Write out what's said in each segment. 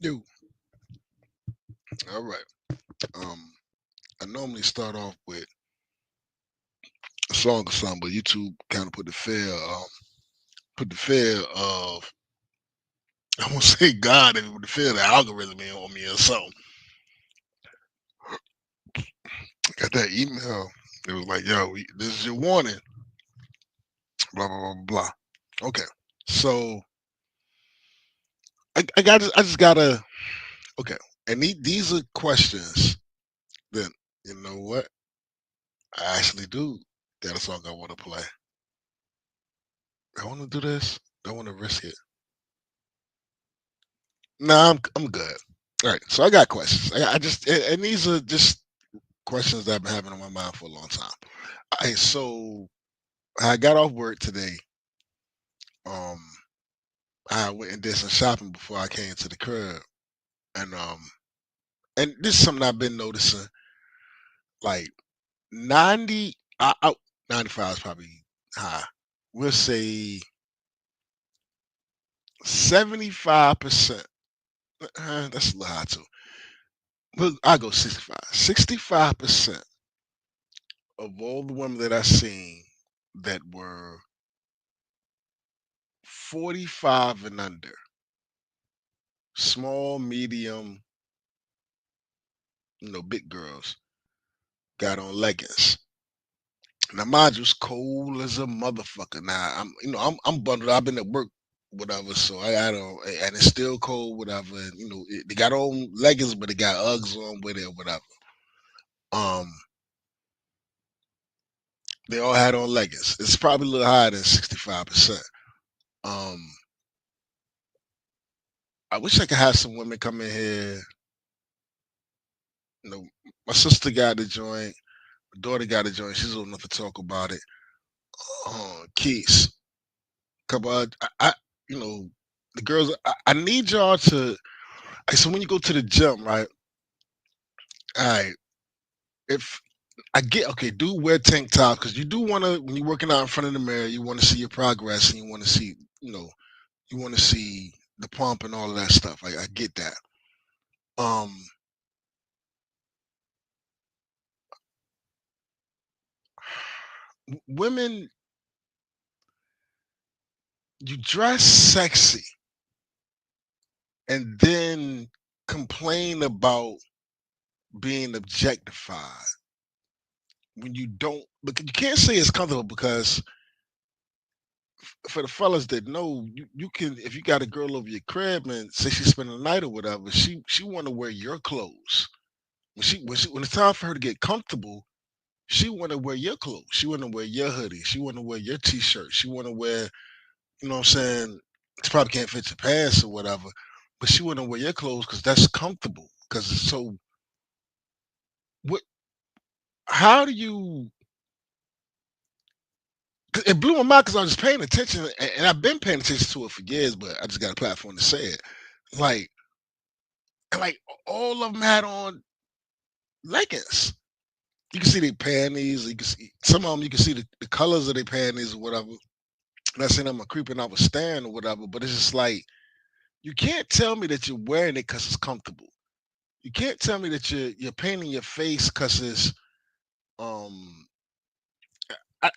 Dude, all right. Um, I normally start off with a song or something, but YouTube kind of put the fear of I won't say God, but the fear of the algorithm in on me or something. Got that email. It was like, yo, this is your warning. Blah blah blah blah. Okay, so I just gotta okay, and these are questions that you know what I actually do got a song I want to play. I want to do this. I want to risk it. Nah, I'm good. All right, so I got questions. I just and these are just questions that I've been having on my mind for a long time. All right, so I got off work today. Um, I went and did some shopping before I came to the crib, and and this is something I've been noticing. Like 90, 95 is probably high. We'll say 75%. That's a little high too. But I go 65. 65% of all the women that I seen that were 45 and under, small, medium, big girls, got on leggings. Now, mind you, it's cold as a motherfucker. Now, I'm bundled. I've been at work, whatever. So I don't, and it's still cold, whatever. They got on leggings, but they got Uggs on with it, or whatever. Um, they all had on leggings. It's probably a little higher than 65%. Um, I wish I could have some women come in here. You know, my sister got the joint, my daughter got the joint. She's old enough to talk about it. Keys, couple. You know, the girls. I need y'all to. So when you go to the gym, right? All right. If I get okay, do wear tank tops because you do want to when you're working out in front of the mirror, you want to see your progress and you want to see, you want to see the pump and all of that stuff. I get that. Um, women, you dress sexy and then complain about being objectified when you don't. But you can't say it's comfortable because for the fellas that know, you can if you got a girl over your crib and say she's spending the night or whatever, she want to wear your clothes. When it's time for her to get comfortable, she want to wear your clothes. She want to wear your hoodie. She want to wear your t-shirt. She want to wear, you know what I'm saying? She probably can't fit your pants or whatever, but she want to wear your clothes because that's comfortable. Because it's so what? How do you? 'Cause it blew my mind because I was just paying attention, and I've been paying attention to it for years, but I just got a platform to say it. Like, like all of them had on leggings. You can see their panties. You can see some of them. You can see the colors of their panties or whatever. Not saying I'm a creeping out a stand or whatever, but it's just like you can't tell me that you're wearing it because it's comfortable. You can't tell me that you're painting your face because it's um. I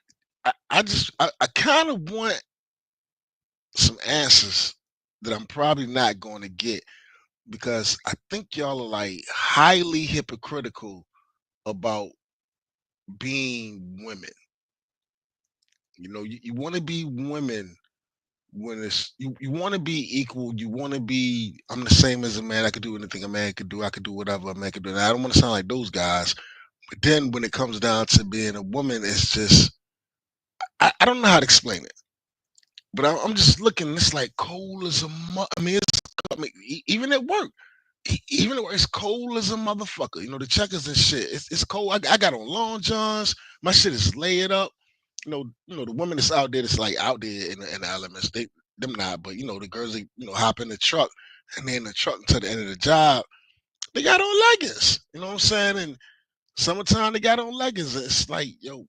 I kind of want some answers that I'm probably not going to get because I think y'all are like highly hypocritical about being women. You want to be women when you want to be equal. You want to be. I'm the same as a man. I could do anything a man could do. I could do whatever a man could do. And I don't want to sound like those guys. But then when it comes down to being a woman, it's just I don't know how to explain it. But I'm just looking. It's like cold as a. I mean, I mean, even at work. Even though it's cold as a motherfucker, the checkers and shit. It's cold. I got on long johns. My shit is layered up. The women that's out there that's like out there in the elements. Them not, but the girls that hop in the truck and they in the truck until the end of the job. They got on leggings. You know what I'm saying? And summertime they got on leggings. It's like yo,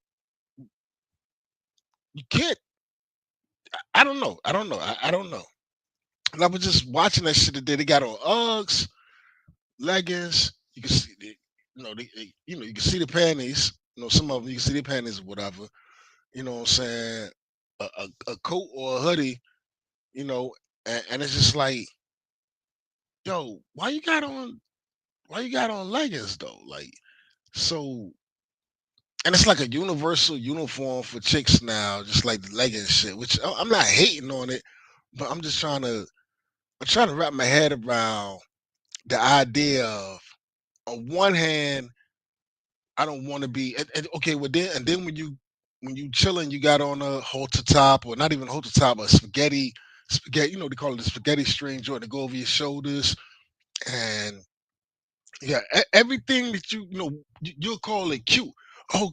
you can't. I don't know. I don't know. I don't know. And I was just watching that shit today. They got on Uggs, leggings. You can see the, you can see the panties. Some of them you can see the panties or whatever. You know what I'm saying? A coat or a hoodie. You know, and it's just like, yo, why you got on leggings though? Like, so, and it's like a universal uniform for chicks now, just like the leggings shit. Which I'm not hating on it, but I'm trying to wrap my head around the idea of, on one hand, I don't want to be okay. Well, then when you chilling, you got on a halter top, or not even a halter top, a spaghetti. They call it the spaghetti string joint to go over your shoulders, and yeah, everything that you'll call it cute. Oh,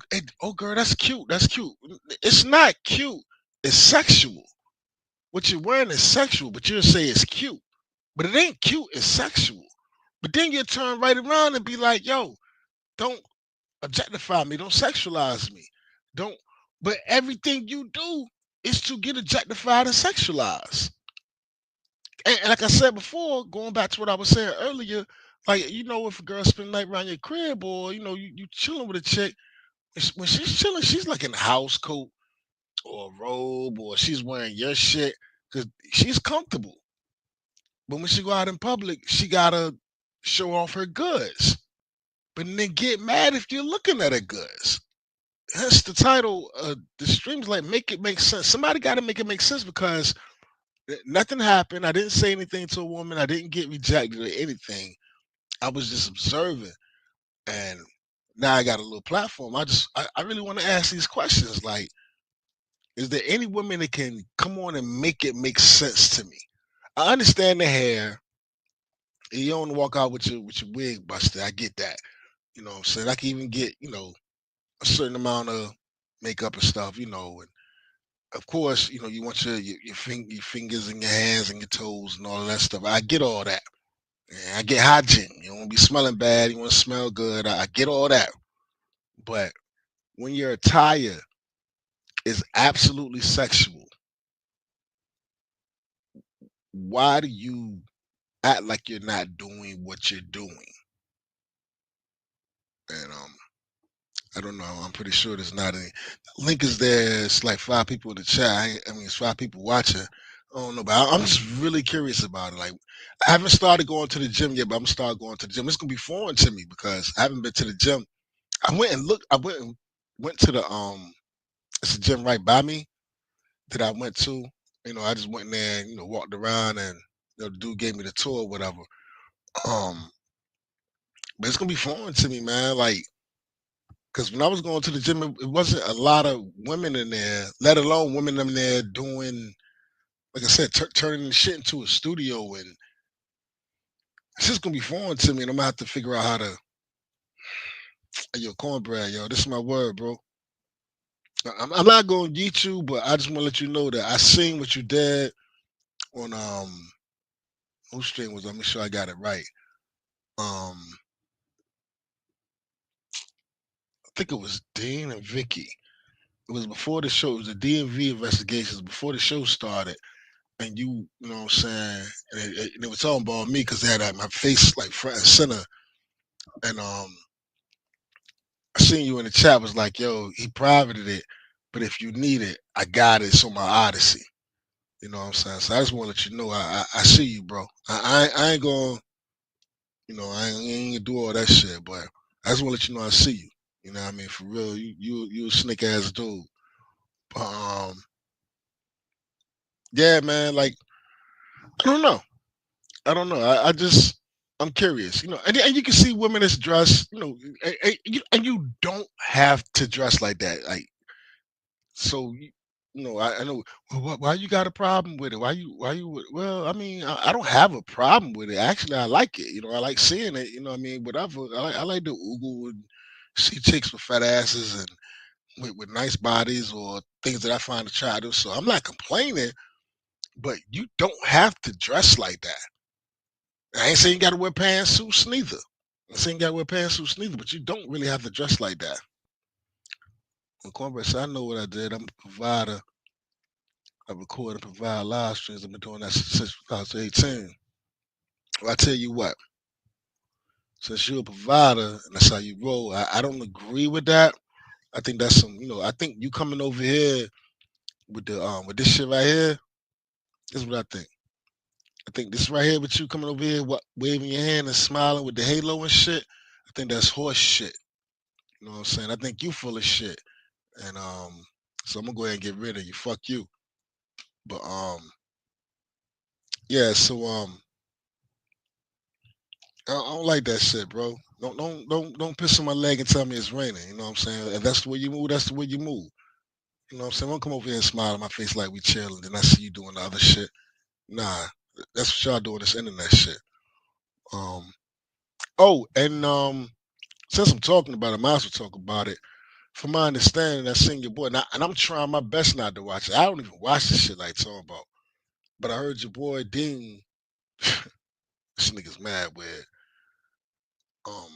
girl, that's cute. That's cute. It's not cute. It's sexual. What you're wearing is sexual, but you'll say it's cute. But it ain't cute. It's sexual. But then you turn right around and be like, yo, don't objectify me. Don't sexualize me. Don't. But everything you do is to get objectified and sexualized. And like I said before, going back to what I was saying earlier, like, if a girl spend the night around your crib, or you chilling with a chick, when she's chilling, she's like in a house coat or a robe, or she's wearing your shit because she's comfortable. But when she go out in public, she gotta show off her goods. But then get mad if you're looking at her goods. Hence the title. The streams, like, make it make sense. Somebody got to make it make sense, because nothing happened. I didn't say anything to a woman. I didn't get rejected or anything. I was just observing, and now I got a little platform. I really want to ask these questions. Like, is there any woman that can come on and make it make sense to me? I understand the hair. You don't walk out with your wig busted. I get that. You know what I'm saying? I can even get, a certain amount of makeup and stuff, and of course, you want your fingers and your hands and your toes and all of that stuff. I get all that. And I get hygiene. You don't want to be smelling bad. You want to smell good. I get all that. But when your attire is absolutely sexual, why do you act like you're not doing what you're doing? And I don't know. I'm pretty sure there's not any. Link is there. It's like 5 people in the chat. I mean, it's 5 people watching. I don't know, but I'm just really curious about it. Like, I haven't started going to the gym yet, but I'm gonna start going to the gym. It's gonna be foreign to me because I haven't been to the gym. I went and looked. I went to the It's a gym right by me that I went to. I just went in there and walked around, and the dude gave me the tour, or whatever. Um, but it's gonna be foreign to me, man. Like, because when I was going to the gym, it wasn't a lot of women in there, let alone women in there doing, like I said, turning the shit into a studio, and it's just gonna be foreign to me, and I'm gonna have to figure out how to. Hey, yo, cornbread, yo, this is my word, bro. I'm not gonna get you, but I just want to let you know that I seen what you did on whose stream was. Let me sure I got it right. I think it was Dean and Vicky. It was before the show. It was the DMV investigations before the show started, and you know what I'm saying, and it was talking about me because they had my face like front and center, and I seen you in the chat, was like, yo, he privated it, but if you need it, I got it. It's on my Odyssey. You know what I'm saying? So I just want to let you know I see you, bro. I ain't gonna, I ain't gonna do all that shit, but I just want to let you know I see you. You know what I mean? For real, you a slick ass dude. But, yeah, man. Like, I don't know. I don't know. I just, I'm curious. And you can see women that's dressed. And you don't have to dress like that. Like, so, I know. Well, why you got a problem with it? Well, I mean, I don't have a problem with it. Actually, I like it. I like seeing it. You know what I mean? Whatever. I like the oogle and see chicks with fat asses and with nice bodies, or things that I find attractive. So I'm not complaining, but you don't have to dress like that. I ain't saying you got to wear pantsuits neither. I'm saying you got to wear pantsuits neither, but you don't really have to dress like that. When Cornbread said, I know what I did. I'm a provider. I record and provide live streams. I've been doing that since 2018. Well, I tell you what, since you're a provider and that's how you roll, I don't agree with that. I think that's some, I think you coming over here with this shit right here. This is what I think. I think this right here with you coming over here, waving your hand and smiling with the halo and shit. I think that's horse shit. You know what I'm saying? I think you full of shit, and so I'm gonna go ahead and get rid of you. Fuck you. But yeah. So I don't like that shit, bro. Don't piss on my leg and tell me it's raining. You know what I'm saying? If that's the way you move, that's the way you move. You know what I'm saying? Don't come over here and smile in my face like we chilling, then I see you doing the other shit. Nah, that's what y'all doing. This internet shit. Um. Oh, and since I'm talking about it, I might as well talk about it. From my understanding, I seen your boy, and I'm trying my best not to watch it. I don't even watch this shit like talking about. But I heard your boy Dean, this nigga's mad with, um,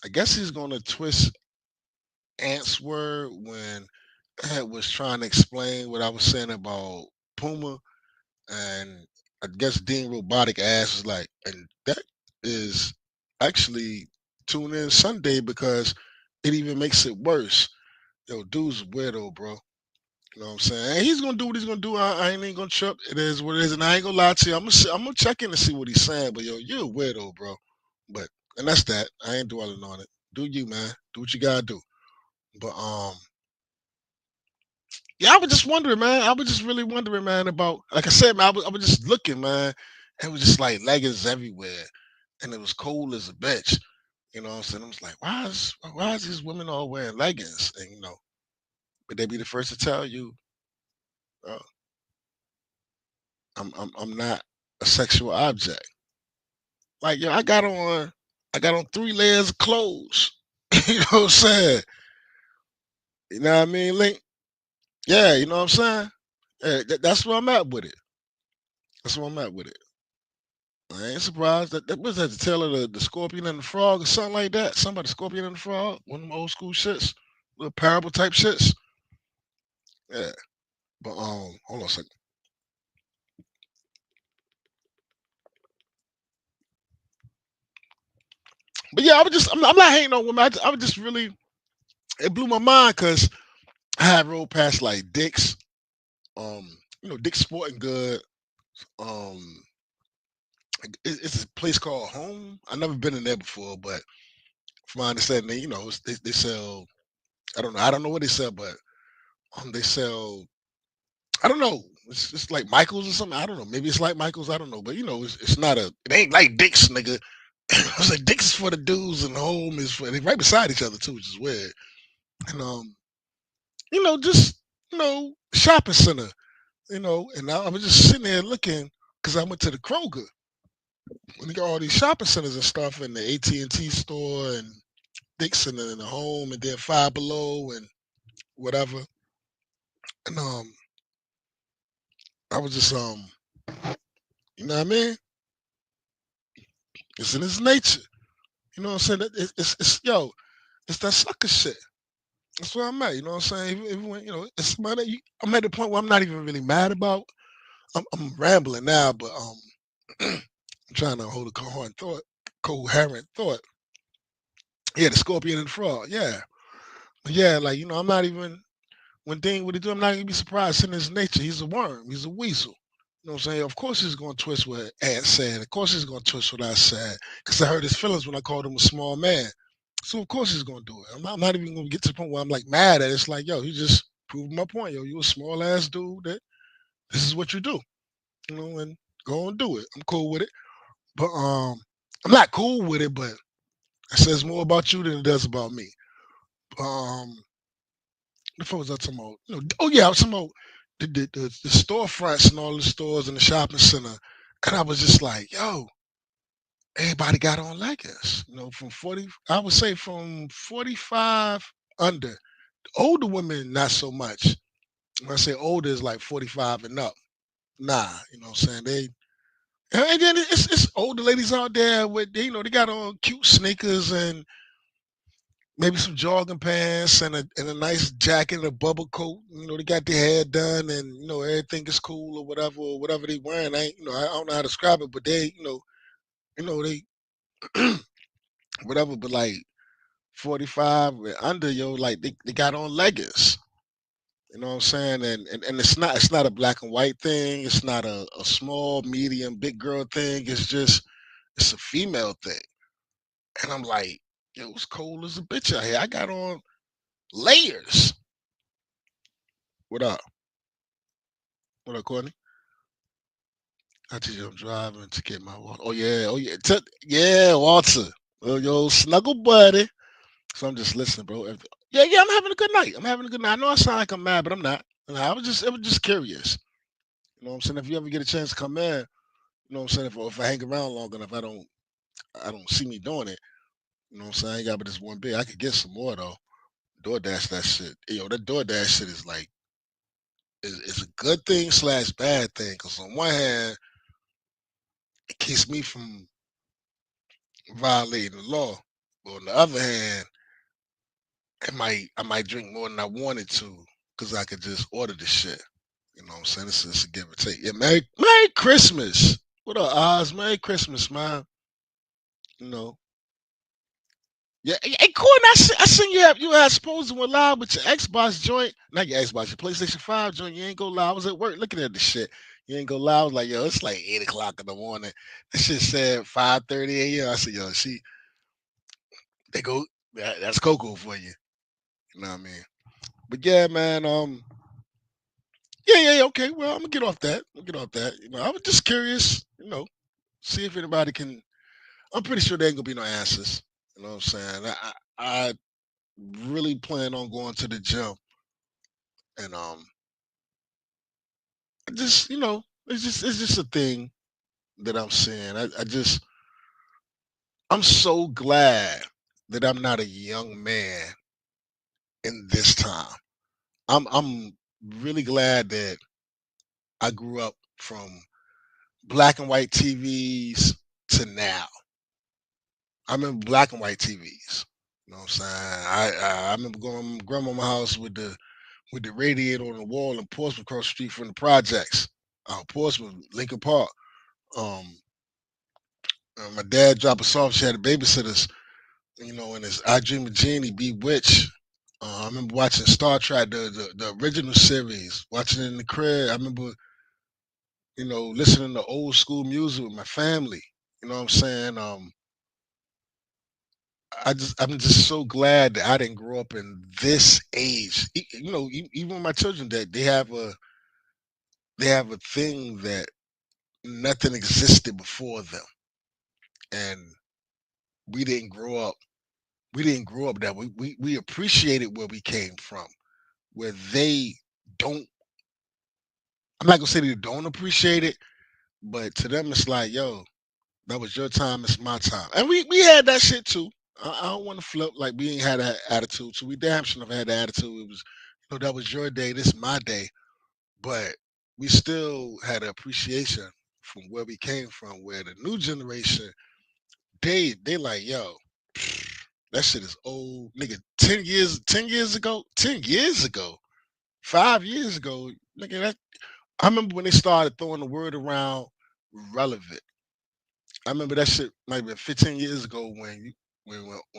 I guess he's gonna twist Ant's word when Ant was trying to explain what I was saying about Puma, and I guess Dean Robotic ass was like, and that is actually tune in Sunday because it even makes it worse. Yo, dude's a weirdo, bro. You know what I'm saying? And he's gonna do what he's gonna do. I ain't even gonna trip. It is what it is, and I ain't gonna lie to you. I'm gonna check in to see what he's saying. But yo, you're a weirdo, bro. But and that's that. I ain't dwelling on it. Do you, man? Do what you gotta do. But yeah, I was just wondering, man. I was just really wondering, man, about like I said, man. I was just looking, man. It was just like leggings everywhere, and it was cold as a bitch. You know what I'm saying? I was like, why is these women all wearing leggings? And but they be the first to tell you, uh, I'm not a sexual object. Like yo, I got on 3 layers of clothes. You know what I'm saying? You know what I mean, Link? Yeah, you know what I'm saying? Yeah, that's where I'm at with it. That's where I'm at with it. I ain't surprised that was that the tale of the scorpion and the frog or something like that. Somebody scorpion and the frog, one of them old school shits, little parable type shits. Yeah, but hold on a second. But yeah, I'm not hating on women. I was just really, it blew my mind because I had rolled past like Dick's, Dick's Sporting Good. Um, it's a place called Home. I've never been in there before, but from my understanding, they sell. I don't know what they sell, but they sell. I don't know. It's like Michaels or something. I don't know. Maybe it's like Michaels. I don't know. But it's not a. It ain't like Dick's, nigga. I was like Dick's is for the dudes, and Home is for. They right beside each other too, which is weird. And just shopping center. And I was just sitting there looking because I went to the Kroger when they got all these shopping centers and stuff, and the AT&T store and Dixon and the Home, and then Five Below and whatever. And I was just you know what I mean? It's in its nature. You know what I'm saying? It's yo, it's that sucker shit. That's where I'm at. You know what I'm saying? Even when it's somebody I'm at the point where I'm not even really mad about. I'm rambling now, but I'm trying to hold a coherent thought. Yeah, the scorpion and the frog. Yeah, but yeah, like I'm not even when Dean what he do. I'm not gonna be surprised. It's in his nature. He's a worm. He's a weasel. You know what I'm saying? Of course he's gonna twist what Ant said. Of course he's gonna twist what I said. Because I hurt his feelings when I called him a small man. So of course he's gonna do it. I'm not even gonna get to the point where I'm like mad at it. It's like, yo, he just proved my point. Yo, you a small ass dude that this is what you do. And go and do it. I'm cool with it. But I'm not cool with it, but it says more about you than it does about me. The fuck was I talking about? Oh yeah, I was talking about the storefronts and all the stores in the shopping center. And I was just like, yo, everybody got on like us. From 40, I would say from 45 under. Older women, not so much. When I say older is like 45 and up. Nah, you know what I'm saying? And then it's older ladies out there with they got on cute sneakers and maybe some jogging pants and a nice jacket and a bubble coat. They got their hair done and everything is cool or whatever they wearing. I don't know how to describe it, but they they whatever. But like 45 and under, like they got on leggings. You know what I'm saying? And it's not a black and white thing. It's not a small, medium, big girl thing. It's a female thing. And I'm like, yo, it's cold as a bitch out here. I got on layers. What up? What up, Courtney? I teach you I'm driving to get my water. Oh yeah, yeah, Walter. Oh, yo, snuggle buddy. So I'm just listening, bro. Yeah, yeah, I'm having a good night. I'm having a good night. I know I sound like I'm mad, but I'm not. I was just curious. You know what I'm saying? If you ever get a chance to come in, you know what I'm saying? If I hang around long enough, I don't see me doing it. You know what I'm saying? I ain't got but this one bit. I could get some more though. DoorDash that shit. Yo, that DoorDash shit is like is a good thing slash bad thing. Cause on one hand, it keeps me from violating the law. But on the other hand, I might drink more than I wanted to because I could just order the shit. You know what I'm saying? It's a give and take. Yeah, Merry Christmas. What up, Oz? Merry Christmas, man. You know. Yeah, hey, Courtney, I seen you had supposed to went live with your Xbox joint. Not your Xbox, your PlayStation 5 joint. You ain't go live. I was at work looking at the shit. You ain't go live. I was like, yo, it's like 8 o'clock in the morning. That shit said 5:30 a.m. I said, yo, they go, that's Coco for you. You know what I mean? But yeah, man. Yeah, yeah, yeah, okay. Well, I'm gonna get off that. I'm gonna get off that. I was just curious. See if anybody can. I'm pretty sure there ain't gonna be no answers. You know what I'm saying? I really plan on going to the gym, and just it's just a thing that I'm seeing. I'm so glad that I'm not a young man in this time. I'm really glad that I grew up from black and white TVs to now. I remember black and white TVs. You know what I'm saying? I remember going to my grandma's house with the radiator on the wall in Portsmouth across the street from the projects. Portsmouth, Lincoln Park. Um, my dad dropped us off. She had the babysitters, and his I Dream of Jeannie, Bewitched. I remember watching Star Trek, the original series, watching it in the crib. I remember, listening to old school music with my family. You know what I'm saying? I'm just so glad that I didn't grow up in this age. Even my children, that they have a thing that nothing existed before them, and we didn't grow up. We didn't grow up that we appreciated where we came from, where they don't. I'm not gonna say they don't appreciate it, but to them it's like, yo, that was your time, it's my time, and we had that shit too. I don't want to flip like we ain't had that attitude. So we damn sure never had that attitude. It was, that was your day, this is my day, but we still had an appreciation from where we came from. Where the new generation, they like, yo, that shit is old, nigga. 10 years ago, 10 years ago, 5 years ago, nigga. I remember when they started throwing the word around relevant. I remember that shit might have been 15 years ago when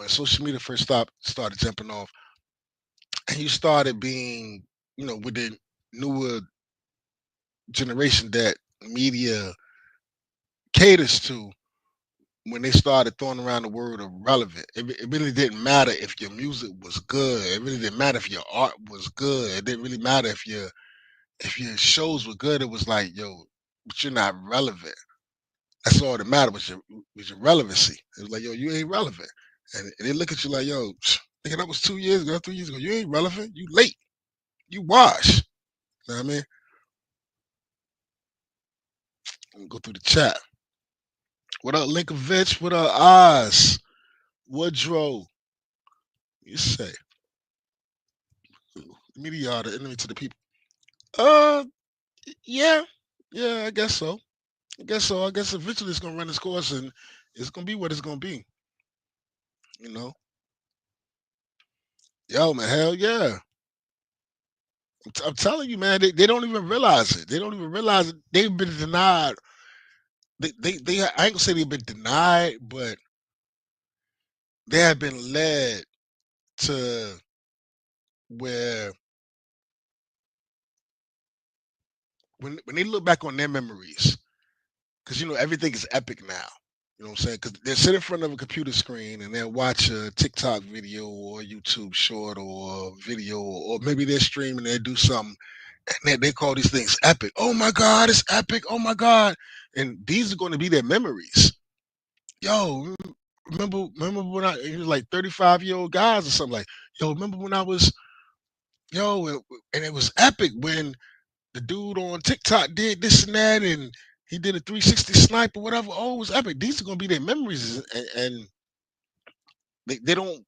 social media first started jumping off, and you started being, with the newer generation that media caters to. When they started throwing around the word of relevant, it really didn't matter if your music was good. It really didn't matter if your art was good. It didn't really matter if your shows were good. It was like, yo, but you're not relevant. That's all that mattered was your relevancy. It was like, yo, you ain't relevant. And they look at you like, yo, nigga, that was 2 years ago, 3 years ago. You ain't relevant. You late. You wash. You know what I mean? Let me go through the chat. What up, Linkovich? What up, Oz? Woodrow? You say, media the enemy to the people. Uh, yeah, yeah, I guess so. I guess so. I guess eventually it's gonna run its course, and it's gonna be what it's gonna be. You know. Yo, man, hell yeah. I'm telling you, man, they don't even realize it. They don't even realize it. They've been denied. I ain't gonna say they've been denied, but they have been led to where when they look back on their memories, because everything is epic now. You know what I'm saying? Because they sit in front of a computer screen and they'll watch a TikTok video or YouTube short or video, or maybe they're streaming, they do something, and they call these things epic. Oh my God, it's epic. Oh my God. And these are going to be their memories. Yo, remember when it was like 35-year-old guys or something like, yo, remember when I was, yo, and it was epic when the dude on TikTok did this and that, and he did a 360 snipe or whatever. Oh, it was epic. These are gonna be their memories, and they don't.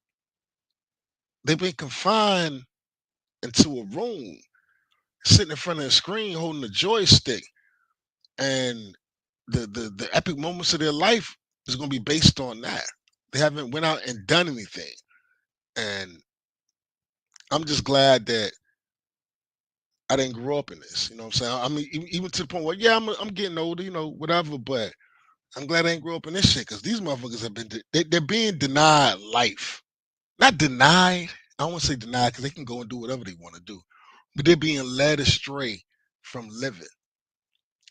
They've been confined into a room, sitting in front of a screen, holding a joystick, and the epic moments of their life is gonna be based on that. They haven't went out and done anything, and I'm just glad that I didn't grow up in this. You know what I'm saying? I mean, even to the point where, yeah, I'm getting older, whatever, but I'm glad I didn't grow up in this shit because these motherfuckers have been they're being denied life. Not denied. I don't want to say denied because they can go and do whatever they want to do, but they're being led astray from living,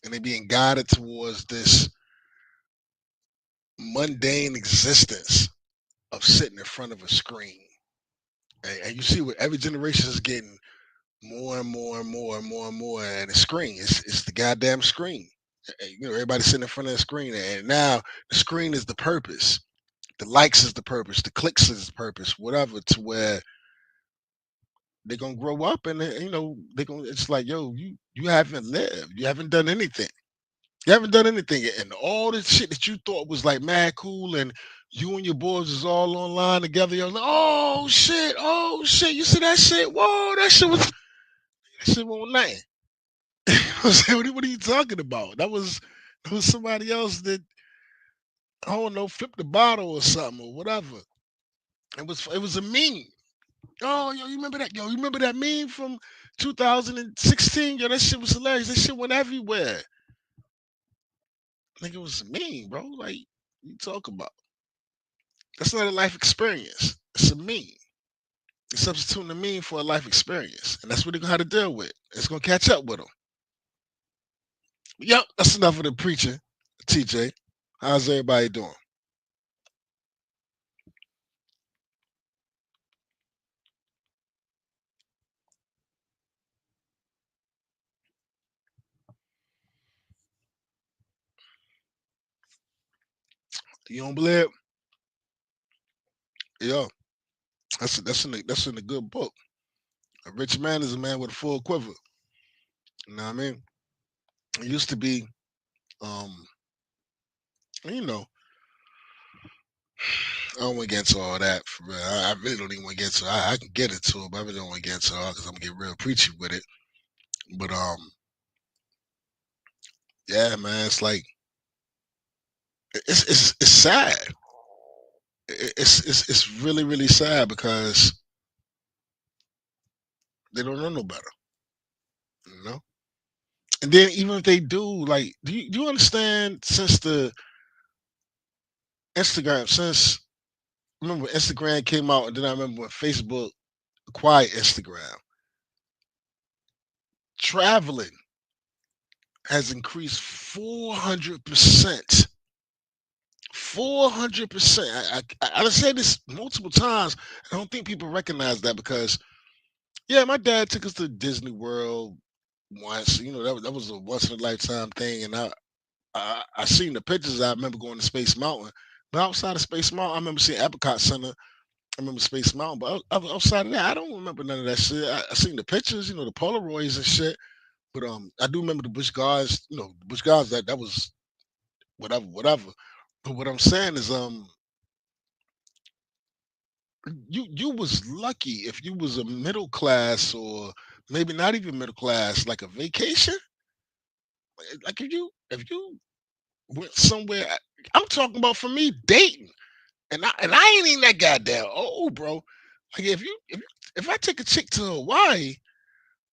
and they're being guided towards this mundane existence of sitting in front of a screen. And you see what every generation is getting more and more and more and more and more, and the screen. It's the goddamn screen. Everybody's sitting in front of the screen, and now the screen is the purpose. The likes is the purpose. The clicks is the purpose. Whatever, to where they're gonna grow up, and they're gonna. It's like, yo, you haven't lived. You haven't done anything. You haven't done anything, and all the shit that you thought was like mad cool, and you and your boys is all online together. You're like, oh shit, you see that shit? Whoa, that shit wasn't nothing. You know what I'm saying? What are you talking about? That was somebody else that, I don't know, flipped the bottle or something or whatever. It was a meme. Oh, yo, you remember that? Yo, you remember that meme from 2016? Yo, that shit was hilarious. That shit went everywhere. I think it was a meme, bro. Like, you talk about. That's not a life experience. It's a meme. You're substituting a meme for a life experience, and that's what they're gonna have to deal with. It's gonna catch up with them. Yep, that's enough of the preaching. TJ, how's everybody doing? You don't believe? Yeah, that's in the good book. A rich man is a man with a full quiver. You know what I mean? It used to be, um, you know, I don't want to get into all that for real. I really don't even want to get into it. I can get into it, but I really don't want to get into it because I'm gonna get real preachy with it. But yeah, man, it's like it's sad. It's really really sad because they don't know no better, you know. And then even if they do, like, do you understand? Since the Instagram, since remember Instagram came out, and then I remember when Facebook acquired Instagram, traveling has increased 400%. 400%. I said this multiple times. I don't think people recognize that because, yeah, my dad took us to Disney World once. That was a once in a lifetime thing, and I seen the pictures. I remember going to Space Mountain, but outside of Space Mountain, I remember seeing Epcot Center. I remember Space Mountain, but outside of that, I don't remember none of that shit. I seen the pictures, the Polaroids and shit. But I do remember the Busch Gardens. The Busch Gardens, that was whatever, whatever. But what I'm saying is, you was lucky if you was a middle class, or maybe not even middle class, like a vacation. Like if you went somewhere, I'm talking about, for me, Dayton, and I ain't even that goddamn old, bro. Like, if you If I take a chick to Hawaii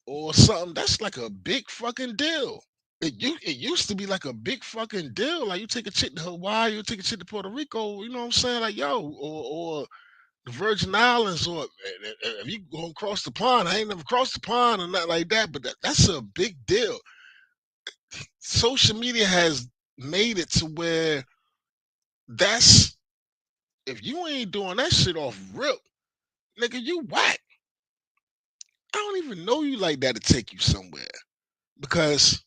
or something, that's like a big fucking deal. It used to be like a big fucking deal. Like you take a chick to Hawaii, you take a chick to Puerto Rico, you know what I'm saying? Like yo, or the Virgin Islands, or if you go across the pond, I ain't never crossed the pond or nothing like that, but that's a big deal. Social media has made it to where that's if you ain't doing that shit off rip, nigga, you whack. I don't even know you like that to take you somewhere because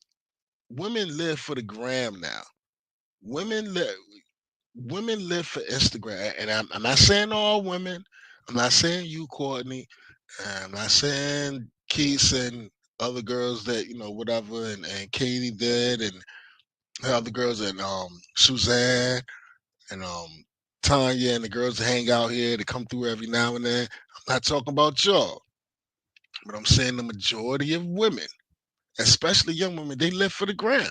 women live for the gram now. Women live women live for Instagram, and I'm not saying all women. I'm not saying you, Courtney. I'm not saying Keith and other girls that whatever, and Katie did, and the other girls, and Suzanne and Tanya and the girls that hang out here that come through every now and then. I'm not talking about y'all, but I'm saying the majority of women, especially young women, they live for the gram,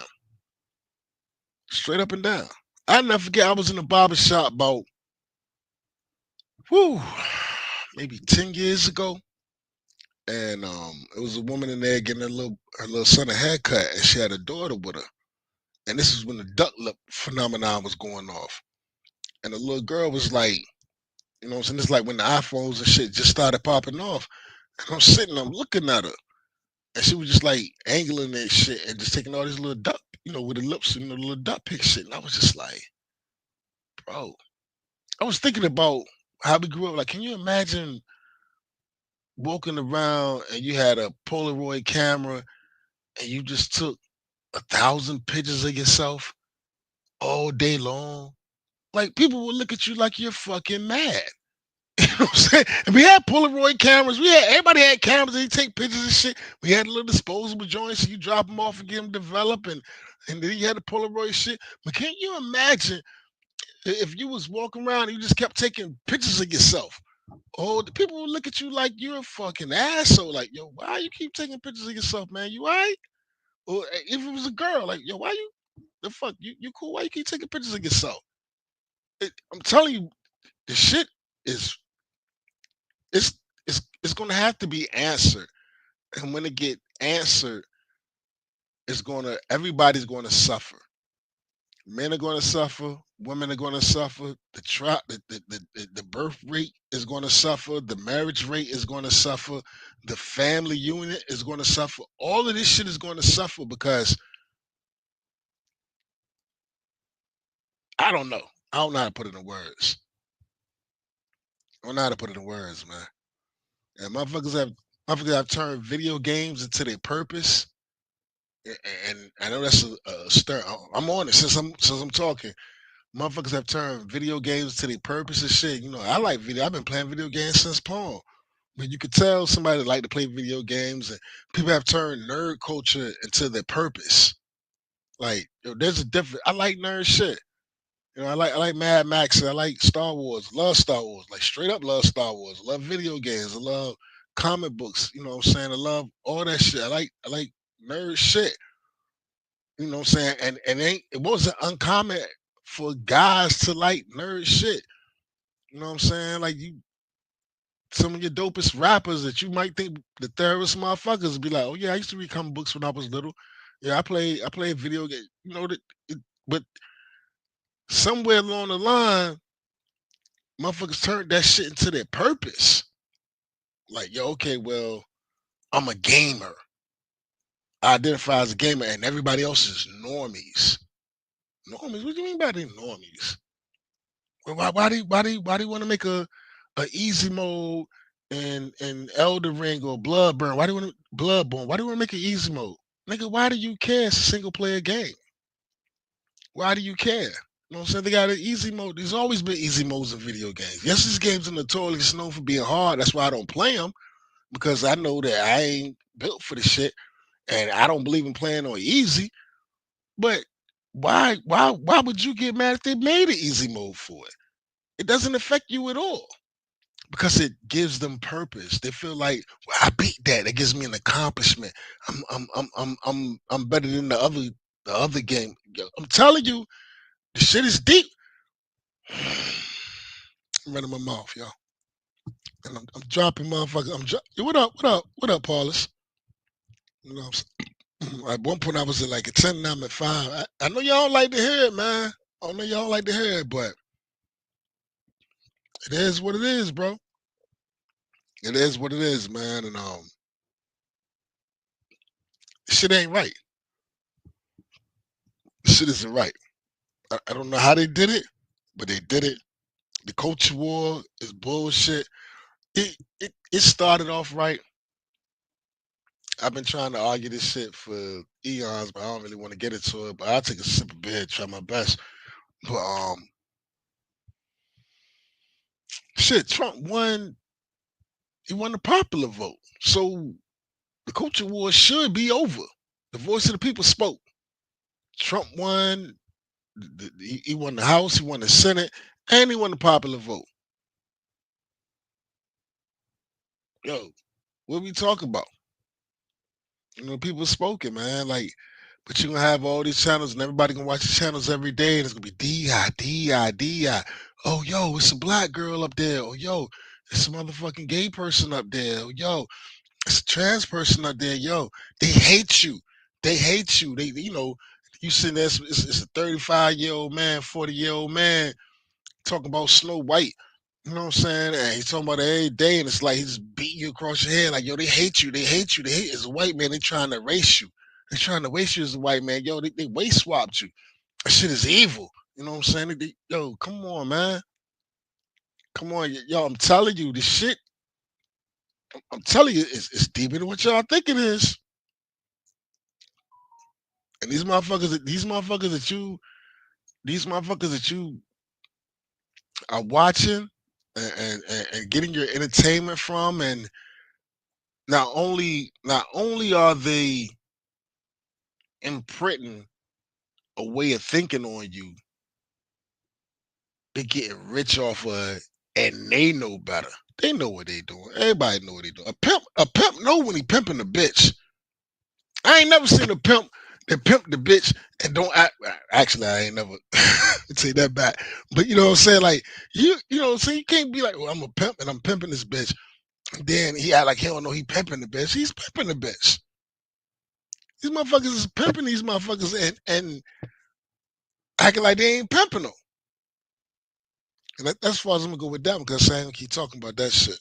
straight up and down. I never forget. I was in a barber shop about whew, maybe 10 years ago, and it was a woman in there getting her little son a haircut, and she had a daughter with her. And this is when the duck lip phenomenon was going off, and the little girl was like, what I'm saying? It's like when the iPhones and shit just started popping off, and I'm sitting, I'm looking at her, and she was just like angling and shit, and just taking all these little duck, with the lips, the little duck pic shit, and I was just like, bro, I was thinking about how we grew up. Like, can you imagine walking around and you had a Polaroid camera and you just took 1,000 pictures of yourself all day long? Like people would look at you like you're fucking mad. You know what I'm saying? And we had Polaroid cameras. Everybody had cameras and you take pictures and shit. We had a little disposable joints, so you drop them off and get them developed, and then you had the Polaroid shit. But can you imagine if you was walking around and you just kept taking pictures of yourself? Oh, the people will look at you like you're a fucking asshole. Like, yo, why you keep taking pictures of yourself, man? You alright? Or if it was a girl, like, yo, why you the fuck? You cool? Why you keep taking pictures of yourself? I'm telling you, the shit is it's it's gonna have to be answered. And when it get answered, everybody's gonna suffer. Men are gonna suffer, women are gonna suffer, the birth rate is gonna suffer, the marriage rate is gonna suffer, the family unit is gonna suffer. All of this shit is gonna suffer because I don't know. I don't know how to put it in words. I don't know how to put it in words, man. And motherfuckers have turned video games into their purpose. And I know that's a stern. I'm on it since I'm talking. Motherfuckers have turned video games to their purpose and shit. I like video. I've been playing video games since Paul. But you could tell somebody that like to play video games, and people have turned nerd culture into their purpose. Like, there's a difference. I like nerd shit. I like Mad Max. I like Star Wars. Love Star Wars. Like straight up love Star Wars. Love video games. I love comic books. You know what I'm saying? I love all that shit. I like nerd shit. You know what I'm saying? And it wasn't uncommon for guys to like nerd shit. You know what I'm saying? Like some of your dopest rappers that you might think the terrorist motherfuckers be like, oh yeah, I used to read comic books when I was little. Yeah, I play video game. But somewhere along the line, motherfuckers turned that shit into their purpose. Like, yo, okay, well, I'm a gamer. I identify as a gamer, and everybody else is normies. Normies? What do you mean by they normies? Well, why do you want to make a easy mode in Elder Ring or Bloodburn? Why do you want to Bloodborne? Why do you want to make an easy mode? Nigga, why do you care? It's a single player game. Why do you care? You know what I'm saying? They got an easy mode. There's always been easy modes in video games. Yes, these games are notoriously known for being hard. That's why I don't play them, because I know that I ain't built for the shit, and I don't believe in playing on easy. But why would you get mad if they made an easy mode for it? It doesn't affect you at all because it gives them purpose. They feel like, well, I beat that. It gives me an accomplishment. I'm better than the other game. Yo, I'm telling you, the shit is deep. I'm running my mouth, y'all. and I'm dropping motherfuckers. What up? What up? What up, Paulus? You know, at one point I was at like a 10, now I'm at 5. I know y'all don't like to hear it, man. I know y'all don't like to hear it, but it is what it is, bro. It is what it is, man. And shit ain't right. Shit isn't right. I don't know how they did it, but they did it. The culture war is bullshit. It started off right. I've been trying to argue this shit for eons, but I don't really want to get into it. But I'll take a sip of beer, try my best. But shit, Trump won. He won the popular vote, so the culture war should be over. The voice of the people spoke. Trump won. He won the House. He won the Senate, and he won the popular vote. Yo, what we talk about? People spoken, man. Like, but you're gonna have all these channels, and everybody gonna watch the channels every day, and it's gonna be DI, DI, DI. Oh, yo, it's a black girl up there. Oh, yo, it's a motherfucking gay person up there. Oh, yo, it's a trans person up there. Yo, they hate you. They hate you. You sitting there. It's a 35-year-old man, 40-year-old man talking about Snow White. You know what I'm saying? And he's talking about it every day, and it's like he's beating you across your head. Like, yo, they hate you. They hate you. They hate as a white man. They trying to erase you. They trying to waste you as a white man. Yo, they waste swapped you. That shit is evil. You know what I'm saying? Yo, come on, man. Come on, yo. I'm telling you, this shit. I'm telling you, it's deeper than what y'all think it is. And these motherfuckers that you are watching and getting your entertainment from, and not only are they imprinting a way of thinking on you, they getting rich off of it, and they know better. They know what they doing. Everybody know what they doing. A pimp know when he pimping a bitch. I ain't never seen a pimp that pimp the bitch and don't act. Actually, I ain't never take that back. But you know what I'm saying? Like you know what I'm saying? You can't be like, well, I'm a pimp and I'm pimping this bitch. And then he act like he don't know he pimping the bitch. He's pimping the bitch. These motherfuckers is pimping these motherfuckers and acting like they ain't pimping them. And that's as far as I'm gonna go with that one, because Sam keep talking about that shit.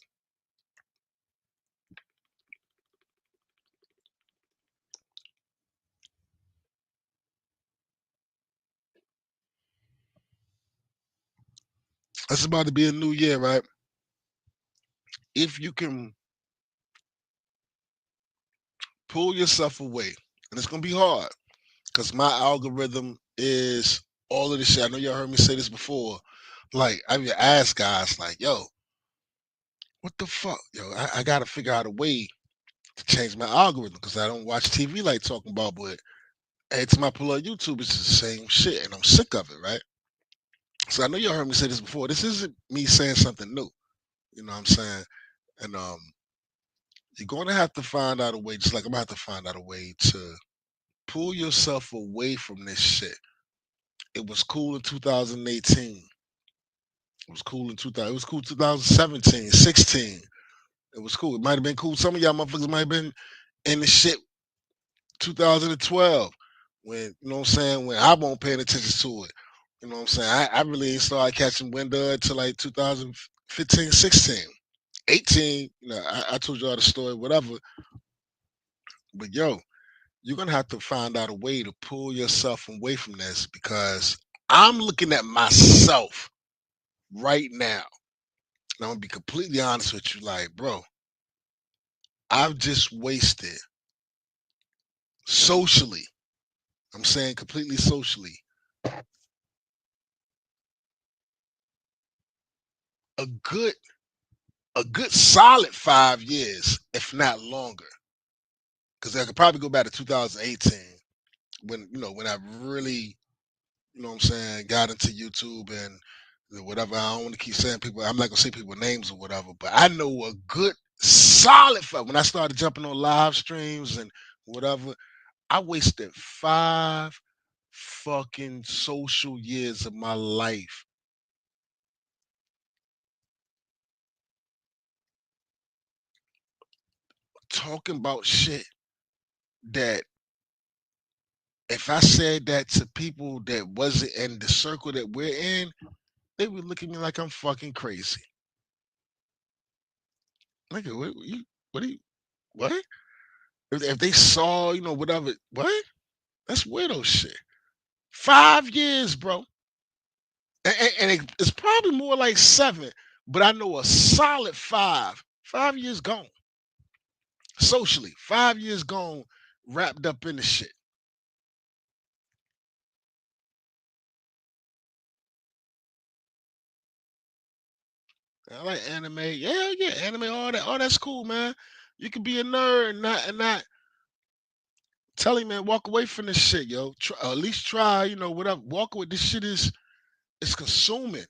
It's about to be a new year, right? If you can pull yourself away, and it's gonna be hard, because my algorithm is all of this shit. I know y'all heard me say this before. Like, I mean, ask guys, like, yo, what the fuck? Yo, I gotta figure out a way to change my algorithm, because I don't watch TV like talking about, but every time I pull up YouTube, it's the same shit, and I'm sick of it, right? So I know y'all heard me say this before. This isn't me saying something new. You know what I'm saying? And you're going to have to find out a way, just like I'm going to have to find out a way to pull yourself away from this shit. It was cool in 2018. It was cool in 2000. It was cool 2017, 16. It was cool. It might have been cool. Some of y'all motherfuckers might have been in the shit 2012, when, you know what I'm saying, when I won't paying attention to it. You know what I'm saying? I really ain't started catching window until like 2015, 16. 18, I told you all the story, whatever. But yo, you're gonna have to find out a way to pull yourself away from this, because I'm looking at myself right now. And I'm gonna be completely honest with you, like, bro, I've just wasted socially. I'm saying completely socially, a good solid 5 years, if not longer. Because I could probably go back to 2018, when I really, you know what I'm saying, got into YouTube and whatever. I don't want to keep saying people. I'm not gonna say people names or whatever, but I know a good solid five. When I started jumping on live streams and whatever, I wasted 5 fucking social years of my life talking about shit that if I said that to people that wasn't in the circle that we're in, they would look at me like I'm fucking crazy. Like, what do you, what? If they saw, whatever, what? That's weirdo shit. 5 years, bro. And it's probably more like 7, but I know a solid 5. 5 years gone. Socially, 5 years gone, wrapped up in the shit. I like anime. Yeah, yeah, anime, all that's cool, man. You can be a nerd and not tell him, man, walk away from this shit, yo. At least try, whatever. Walk away. This shit is it's consuming.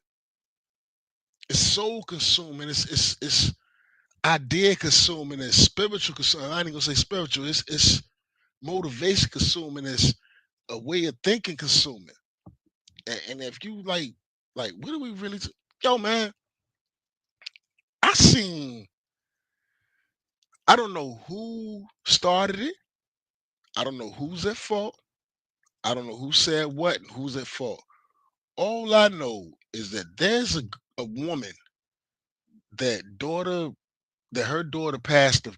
It's soul consuming. It's idea consuming. It's spiritual consuming. I ain't gonna say spiritual. It's motivation consuming. It's a way of thinking consuming. And if you like, what do we really? Yo, man, I seen. I don't know who started it. I don't know who's at fault. I don't know who said what and who's at fault. All I know is that there's a woman that daughter that her daughter passed.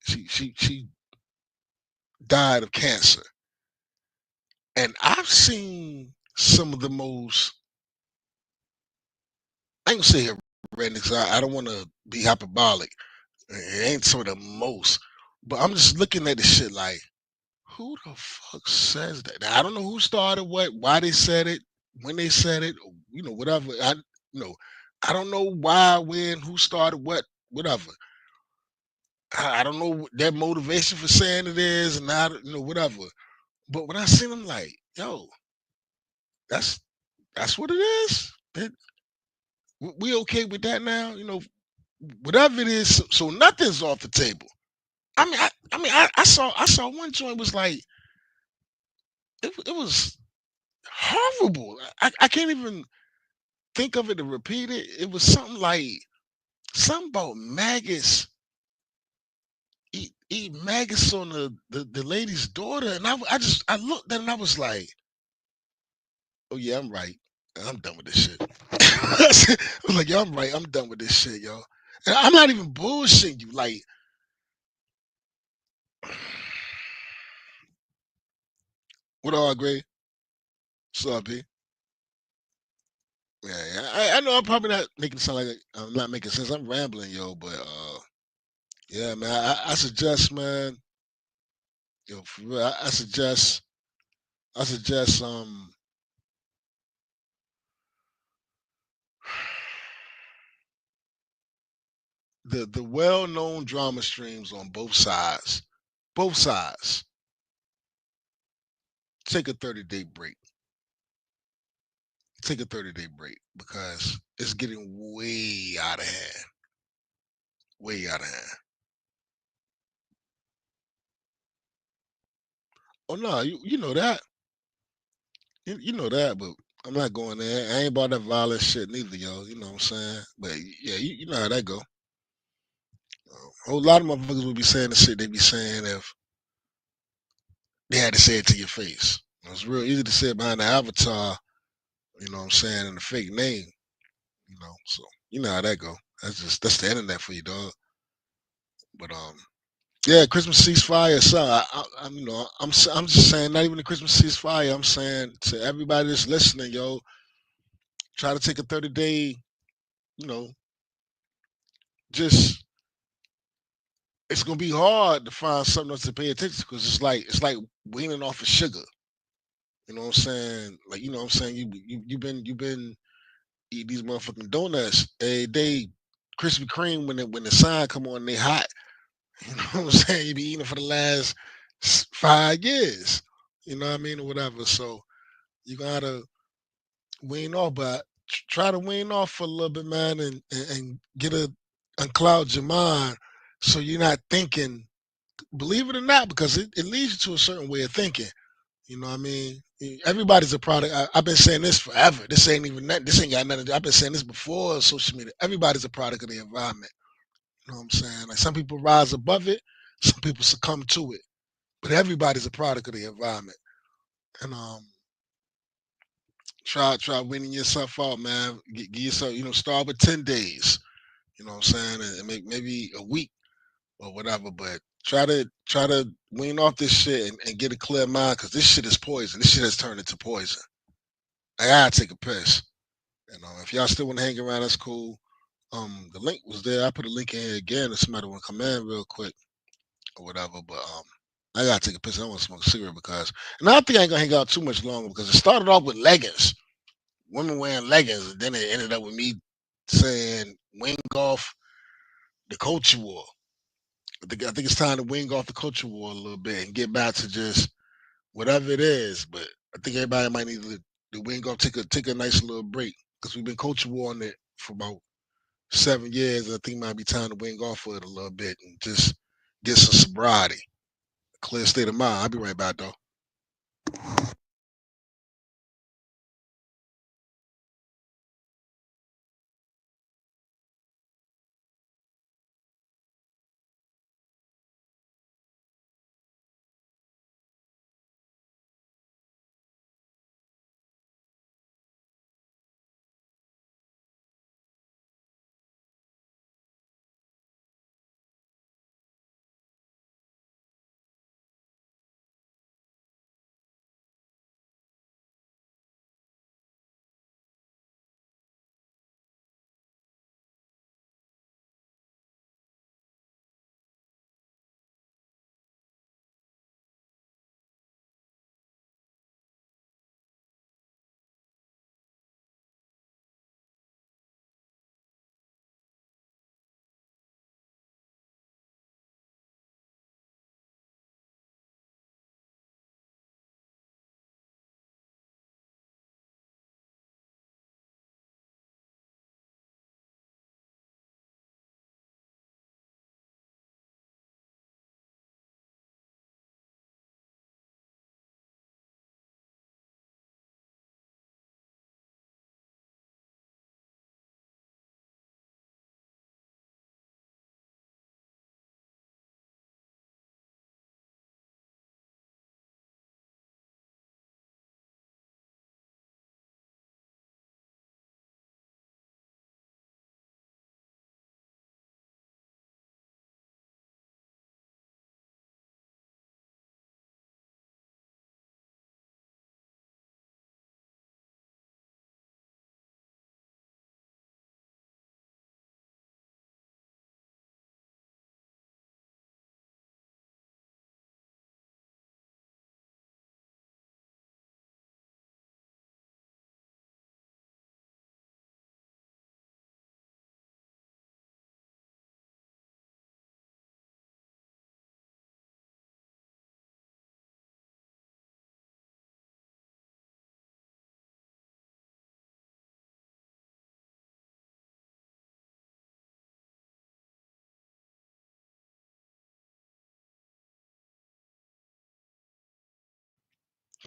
She died of cancer. And I've seen some of the most, I ain't gonna say horrendous. I don't want to be hyperbolic. It ain't some of the most, but I'm just looking at the shit like, who the fuck says that? Now, I don't know who started what, why they said it, when they said it, whatever. You know, I don't know why, when, who started what, whatever. I don't know what their motivation for saying it is, and whatever. But when I seen them, like, yo, that's that's what it is. We okay with that now? Whatever it is. So nothing's off the table. I saw one joint was like it was horrible. I can't even think of it to repeat it. It was something like something about maggots. Eat maggots on the lady's daughter, and I looked at it and I was like, oh yeah, I'm right. I'm done with this shit. I was like, yo, I'm right. I'm done with this shit, yo. And I'm not even bullshitting you. Like, what all agree? What's up, B? Yeah, yeah. I know I'm probably not making it sound like I'm not making sense. I'm rambling, yo, but yeah, man. I suggest, man. Yo, for real, I suggest the well-known drama streams on both sides, take a 30-day break. Take a 30-day break because it's getting way out of hand. Way out of hand. Oh no, you know that. You know that, but I'm not going there. I ain't about that violent shit neither, yo. You know what I'm saying? But yeah, you know how that go. A whole lot of motherfuckers would be saying the shit they be saying if they had to say it to your face. It's real easy to say it behind the avatar, you know what I'm saying, and a fake name, So you know how that go. That's the internet for you, dog. But yeah, Christmas ceasefire. So I'm just saying, not even the Christmas ceasefire. I'm saying to everybody that's listening, yo, try to take a 30-day, you know, just it's gonna be hard to find something else to pay attention to because it's like weaning off of sugar. You know what I'm saying? Like you know what I'm saying? You've been eating these motherfucking donuts every day, Krispy Kreme when the sign come on, they hot. You know what I'm saying? You be eating for the last 5 years. You know what I mean, or whatever. So you gotta wean off, but try to wean off for a little bit, man, and get a uncloud your mind so you're not thinking. Believe it or not, because it leads you to a certain way of thinking. You know what I mean? Everybody's a product. I've been saying this forever. This ain't even that. This ain't got nothing to do. I've been saying this before social media. Everybody's a product of the environment. You know what I'm saying? Like some people rise above it, some people succumb to it, but everybody's a product of the environment. And try winning yourself out, man. Give yourself, start with 10 days. You know what I'm saying, and maybe a week or whatever. But try to wean off this shit and get a clear mind because this shit is poison. This shit has turned into poison. I gotta take a piss. If y'all still want to hang around, that's cool. The link was there. I put a link in here again if somebody want to come in real quick or whatever. But I gotta take a piss. I don't want to smoke a cigarette and I think I ain't gonna hang out too much longer because it started off with leggings, women wearing leggings, and then it ended up with me saying wing off the culture war. I think it's time to wing off the culture war a little bit and get back to just whatever it is. But I think everybody might need to wing off, take a nice little break because we've been culture warring it for about 7 years. I think it might be time to wing off for it a little bit and just get some sobriety, clear state of mind. I'll be right back though.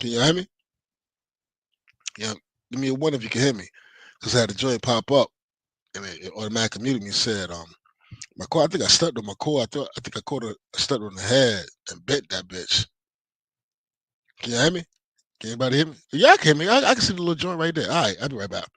Can you hear me? Yeah. Give me a one if you can hear me, because I had a joint pop up and it automatically muted me. And said, my car. I think I stepped on my car. I think I caught a step on the head and bit that bitch. Can you hear me? Can anybody hear me? Yeah, I can hear me. I can see the little joint right there. All right, I'll be right back.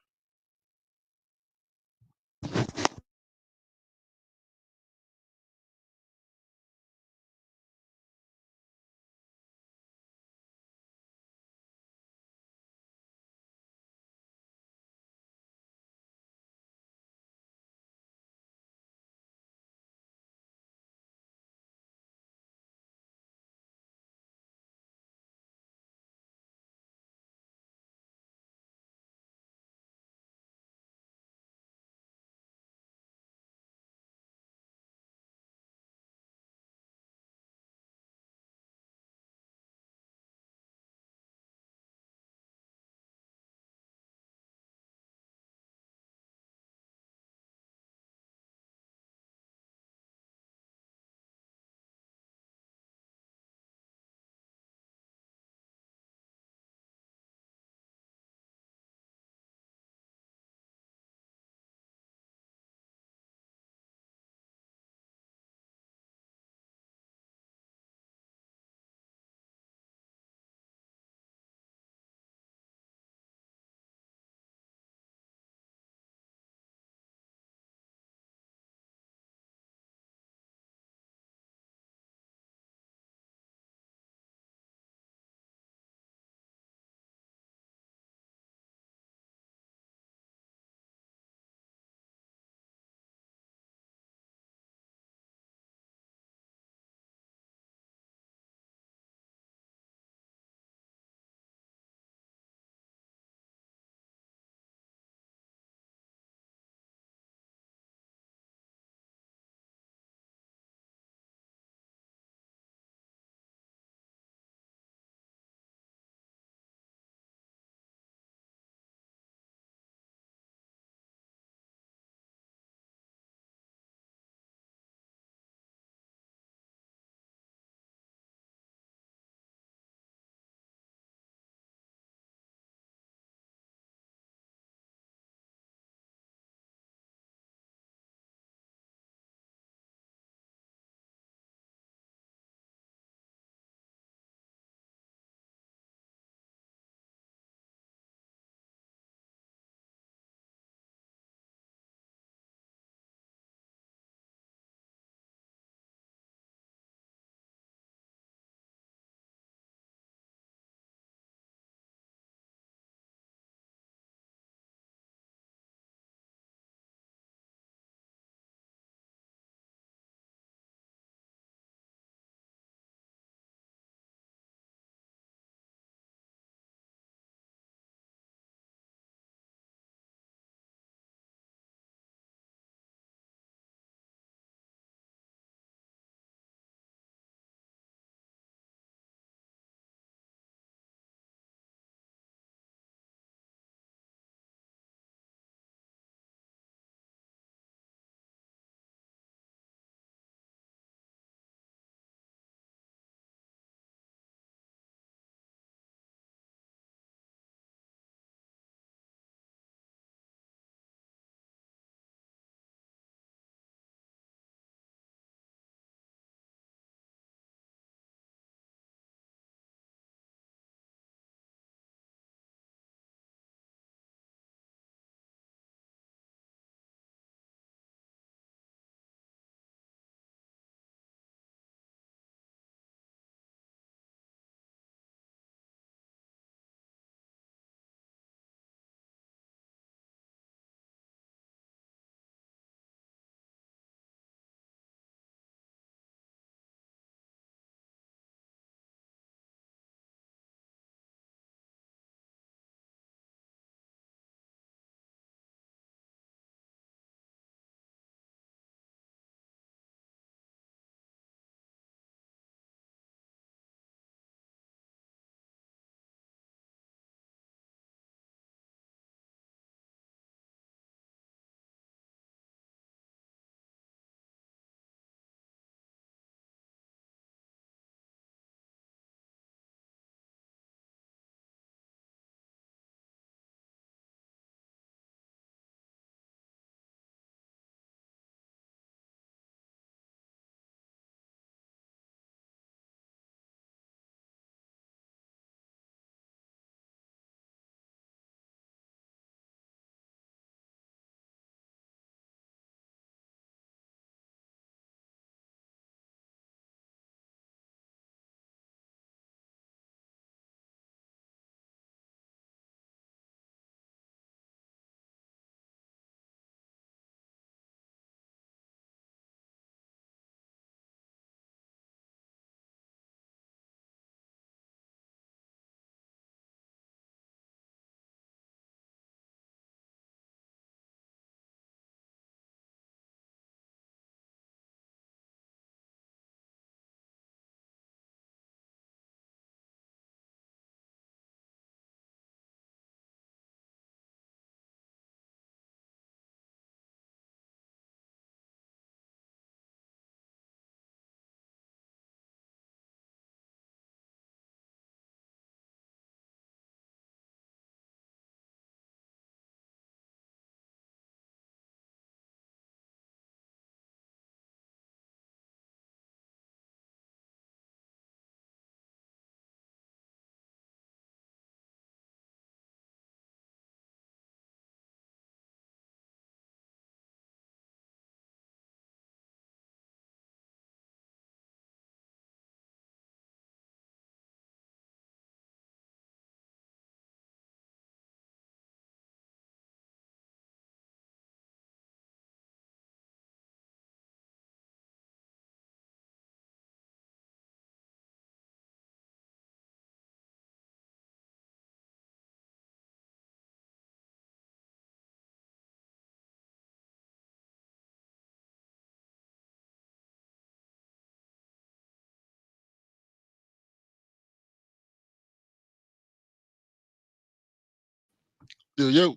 Yo, yo.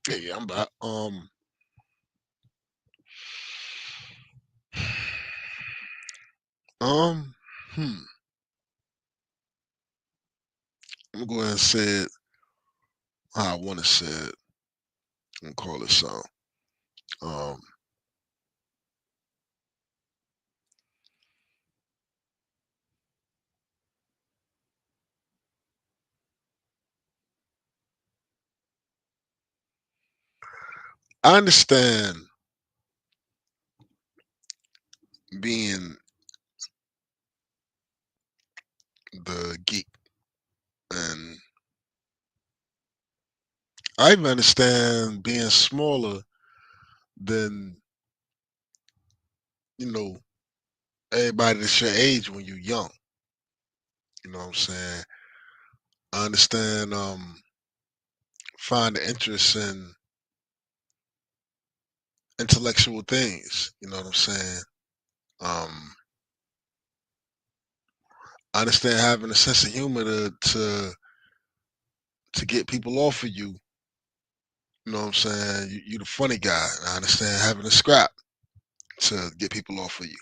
Yeah, I'm back. Um, hmm. I'm gonna go ahead and say it how I want to say it. I'm gonna call it so. Um, I understand being the geek, and I even understand being smaller than you know everybody that's your age when you're young. You know what I'm saying? I understand. Find the interest in intellectual things. You know what I'm saying? Um, I understand having a sense of humor to get people off of you. You know what I'm saying? You the funny guy. I understand having a scrap to get people off of you.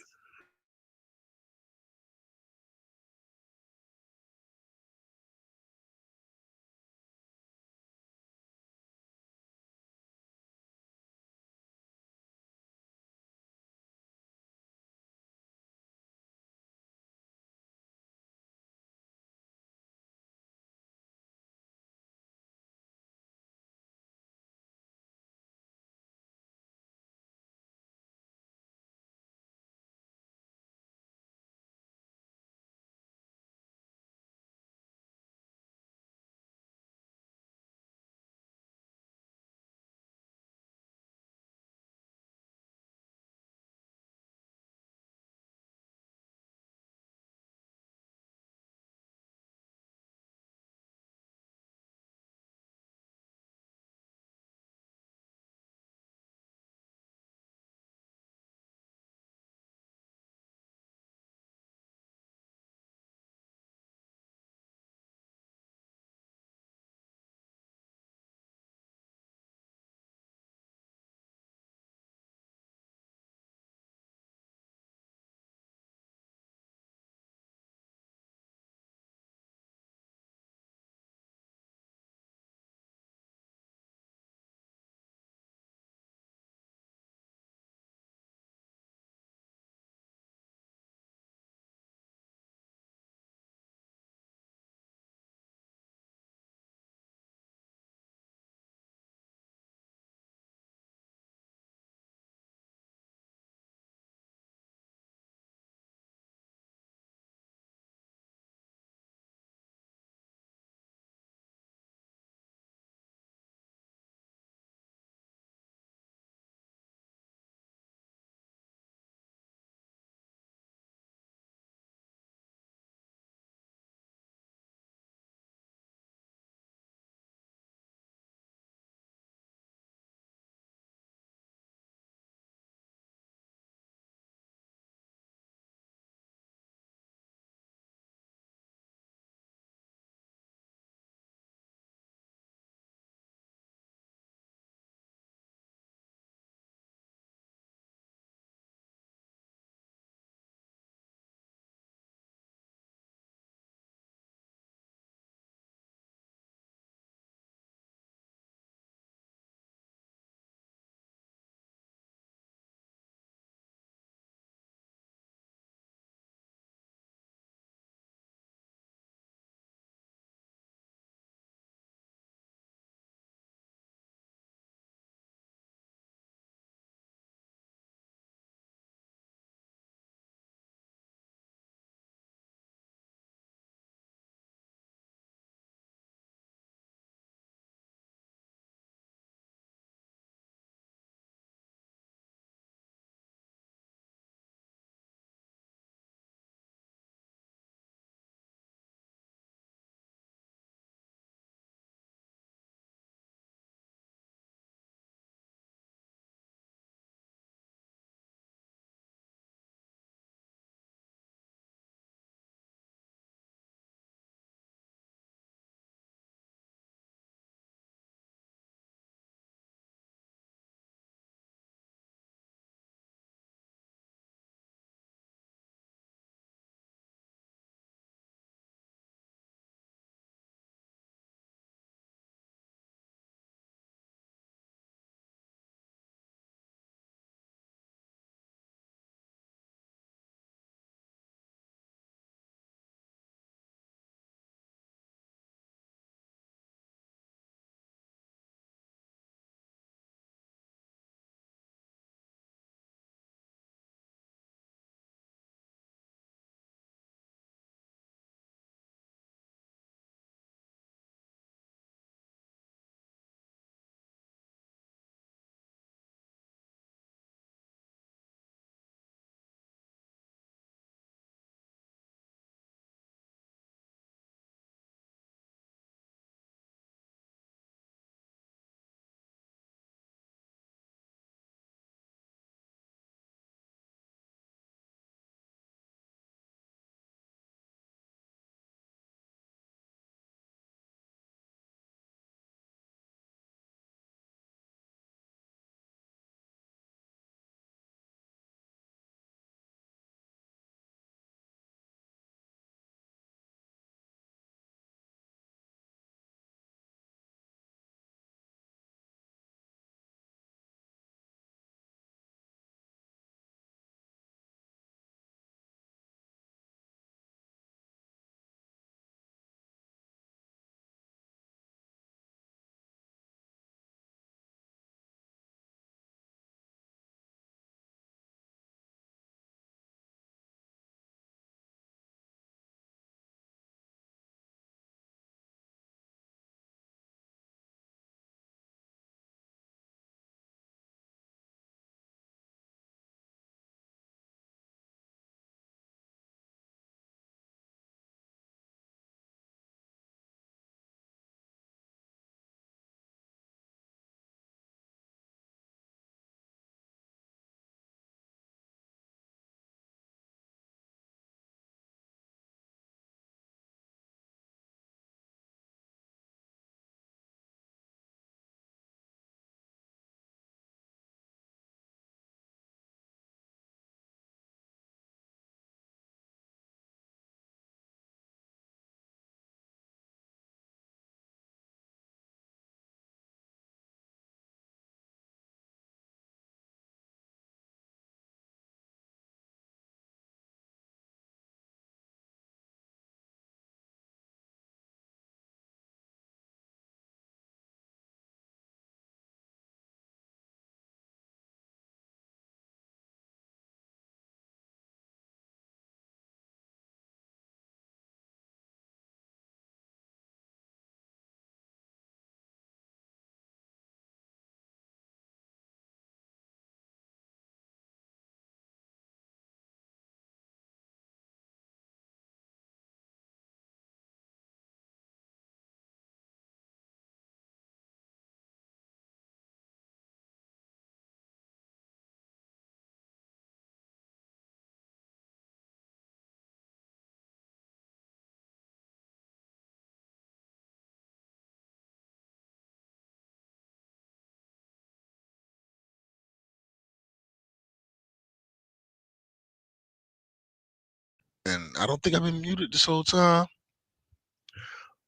and I don't think I've been muted this whole time.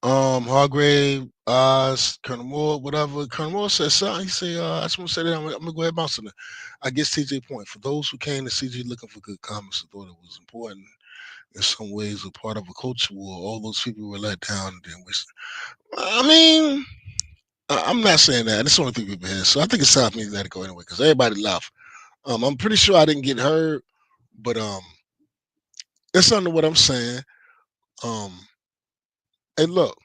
Hargrave, Colonel Moore, whatever. Colonel Moore said something. He said, I just want to say that I'm gonna go ahead and bounce on it. I guess TJ point. For those who came to CG looking for good comments, I thought it was important in some ways a part of a culture war. All those people were let down and then I mean, I'm not saying that. That's the only thing people here. So I think it's time for me to let it go anyway, because everybody left. I'm pretty sure I didn't get heard, but it's under what I'm saying. Um, hey, look,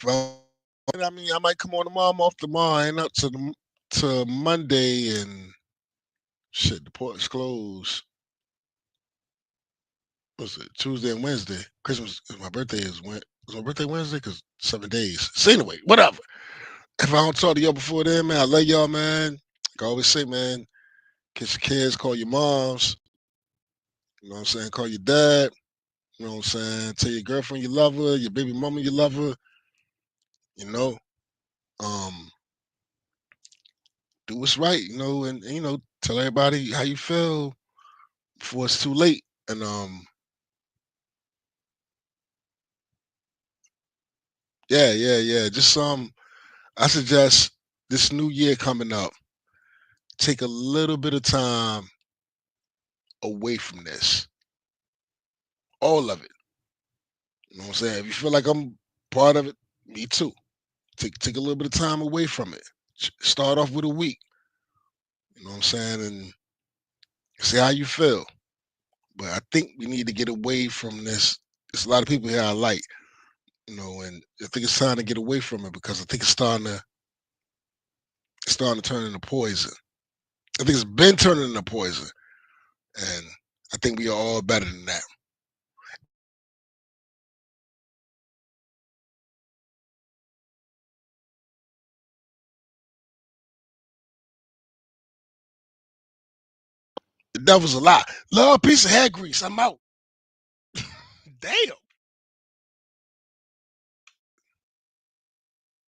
if I mean, I might come on tomorrow. I'm off tomorrow. I ain't up to Monday and shit. The port's closed. What's it? Tuesday and Wednesday. Christmas. My birthday is my birthday Wednesday? Cause 7 days. So anyway, whatever. If I don't talk to y'all before then, man, I love y'all, man. Like I always say, man, kiss your kids, call your moms. You know what I'm saying? Call your dad. You know what I'm saying? Tell your girlfriend you love her, your baby mama you love her. You know, um, do what's right. And tell everybody how you feel before it's too late. And yeah, yeah, yeah. Just I suggest this new year coming up, take a little bit of time away from this, all of it. You know what I'm saying? If you feel like I'm part of it, me too. Take a little bit of time away from it. Start off with a week. You know what I'm saying? And see how you feel. But I think we need to get away from this. There's a lot of people here I like, and I think it's time to get away from it because I think it's starting to turn into poison. I think it's been turning into poison, and I think we are all better than that. The devil's a lie. Love, piece of hair grease. I'm out. Damn.